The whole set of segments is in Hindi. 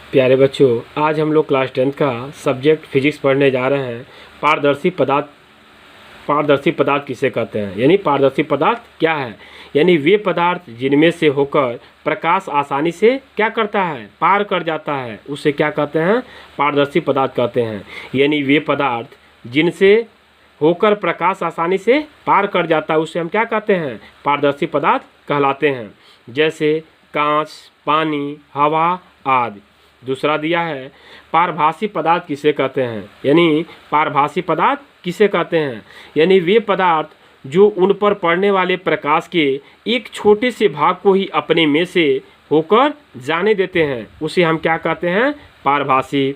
प्यारे बच्चों, आज हम लोग क्लास 10th का सब्जेक्ट फिजिक्स पढ़ने जा रहे हैं। पारदर्शी पदार्थ किसे कहते हैं, यानी पारदर्शी पदार्थ क्या है। यानी वे पदार्थ जिनमें से होकर प्रकाश आसानी से क्या करता है, पार कर जाता है, उसे क्या कहते हैं, पारदर्शी पदार्थ कहते हैं। यानी वे पदार्थ जिनसे होकर प्रकाश आसानी से पार कर जाता है उसे हम क्या कहते हैं, पारदर्शी पदार्थ कहलाते हैं। जैसे कांच, पानी, हवा आदि। दूसरा दिया है पारभासी पदार्थ किसे कहते हैं, यानी पारभासी पदार्थ किसे कहते हैं, यानी वे पदार्थ जो उन पर पड़ने वाले प्रकाश के एक छोटे से भाग को ही अपने में से होकर जाने देते हैं, उसे हम क्या कहते हैं, पारभासी।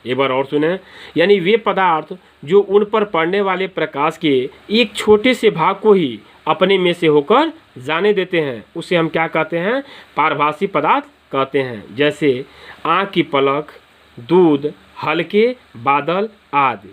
एक बार और सुने, यानी वे पदार्थ जो उन पर पड़ने वाले प्रकाश के एक छोटे से भाग को ही अपने में से होकर जाने देते हैं, उसे हम क्या कहते हैं, पारभासी पदार्थ कहते हैं। जैसे आँख की पलक, दूध, हल्के बादल आदि।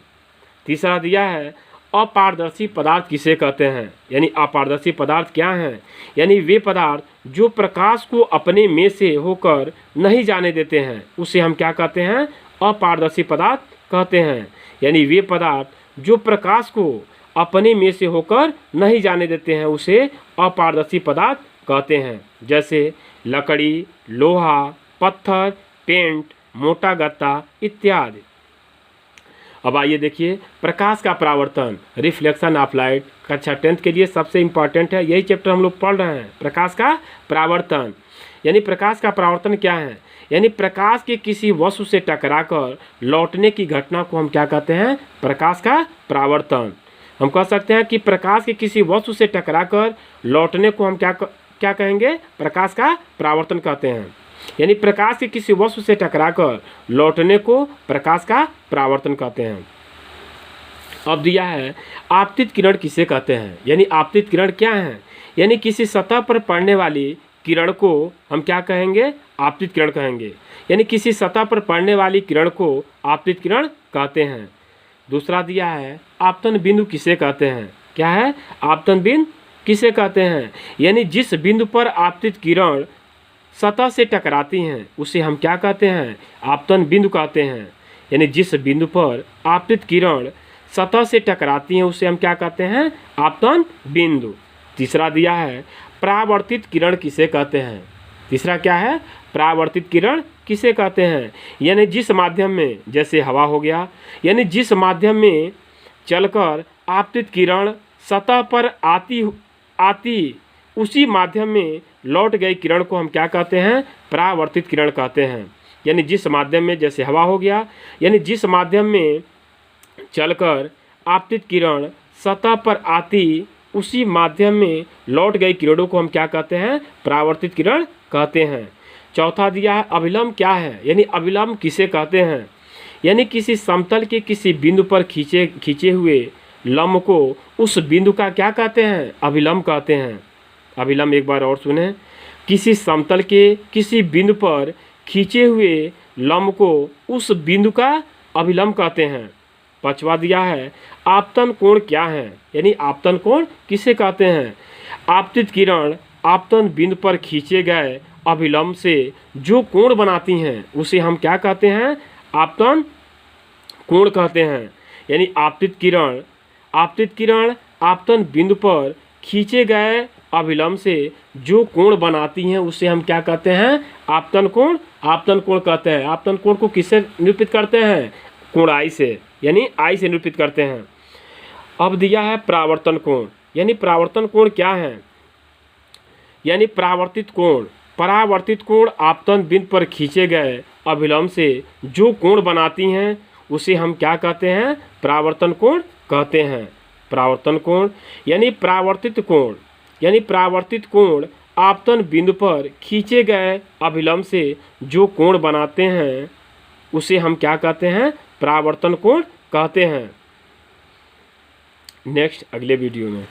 तीसरा दिया है अपारदर्शी पदार्थ किसे कहते हैं, यानी अपारदर्शी पदार्थ क्या हैं, यानी वे पदार्थ जो प्रकाश को अपने में से होकर नहीं जाने देते हैं, उसे हम क्या कहते हैं, अपारदर्शी पदार्थ कहते हैं। यानी वे पदार्थ जो प्रकाश को अपने में से होकर नहीं जाने देते हैं, उसे अपारदर्शी पदार्थ कहते हैं। जैसे लकड़ी, लोहा, पत्थर, पेंट, मोटा गत्ता इत्यादि। अब आइए देखिए प्रकाश का परावर्तन, रिफ्लेक्शन ऑफ लाइट, कक्षा 10th के लिए सबसे इम्पॉर्टेंट है, यही चैप्टर हम लोग पढ़ रहे हैं। प्रकाश का परावर्तन, यानी प्रकाश का परावर्तन क्या है, यानी प्रकाश के किसी वस्तु से टकराकर लौटने की घटना को हम क्या कहते हैं, प्रकाश का परावर्तन। हम कह सकते हैं कि प्रकाश के किसी वस्तु से टकराकर लौटने को हम क्या कहेंगे, प्रकाश का परावर्तन कहते हैं। यानी प्रकाश के किसी वस्तु से टकराकर लौटने को प्रकाश का परावर्तन कहते हैं। अब दिया है आपतित किरण किसे कहते हैं, यानी आपतित किरण क्या है, यानी किसी सतह पर पड़ने वाली किरण को हम क्या कहेंगे, आपतित किरण कहेंगे। यानी किसी सतह पर पड़ने वाली किरण को आपतित किरण कहते हैं। दूसरा दिया है आपतन बिंदु किसे कहते हैं, क्या है, आपतन बिंदु किसे कहते हैं, यानी जिस बिंदु पर आपतित किरण सतह से टकराती हैं उसे हम क्या कहते हैं, आपतन बिंदु कहते हैं। यानी जिस बिंदु पर आपतित किरण सतह से टकराती हैं उसे हम क्या कहते हैं, आपतन बिंदु। तीसरा दिया है परावर्तित किरण किसे कहते हैं, तीसरा क्या है, परावर्तित किरण किसे कहते हैं, यानी जिस माध्यम में, जैसे हवा हो गया, यानी जिस माध्यम में चलकर आपतित किरण सतह पर आती उसी माध्यम में लौट गई किरण को हम क्या कहते हैं, परावर्तित किरण कहते हैं। यानी जिस माध्यम में, जैसे हवा हो गया, यानी जिस माध्यम में चलकर आपतित किरण सतह पर आती उसी माध्यम में लौट गई किरणों को हम क्या कहते हैं, परावर्तित किरण कहते हैं। चौथा दिया है अभिलंब क्या है, यानी अभिलंब किसे कहते हैं, यानी किसी समतल के किसी बिंदु पर खींचे हुए लंब को उस बिंदु का क्या कहते हैं, अभिलंब कहते हैं। अभिलंब एक बार और सुने, किसी समतल के किसी बिंदु पर खींचे हुए लंब को उस बिंदु का अभिलंब कहते हैं। पांचवा दिया है आपतन कोण क्या है, यानी आपतन कोण किसे कहते हैं, आपतित किरण आपतन बिंदु पर खींचे गए अभिलंब से जो कोण बनाती हैं उसे हम क्या कहते हैं, आपतन कोण कहते हैं। यानी आपतित किरण आपतन बिंदु पर खींचे गए अभिलंब से जो कोण बनाती हैं उसे हम क्या कहते हैं, आपतन कोण। आपतन कोण कहते हैं। आपतन कोण को किससे निरूपित करते हैं, कोण आई से, यानी आई से निरूपित करते हैं। अब दिया है परावर्तन कोण, यानी परावर्तन कोण क्या है, यानी परावर्तित कोण आपतन बिंदु पर खींचे गए अभिलंब से जो कोण बनाती हैं उसे हम क्या कहते हैं, परावर्तन कोण कहते हैं। परावर्तन कोण यानी परावर्तित कोण आपतन बिंदु पर खींचे गए अभिलंब से जो कोण बनाते हैं उसे हम क्या कहते हैं, परावर्तन कोण कहते हैं। नेक्स्ट अगले वीडियो में।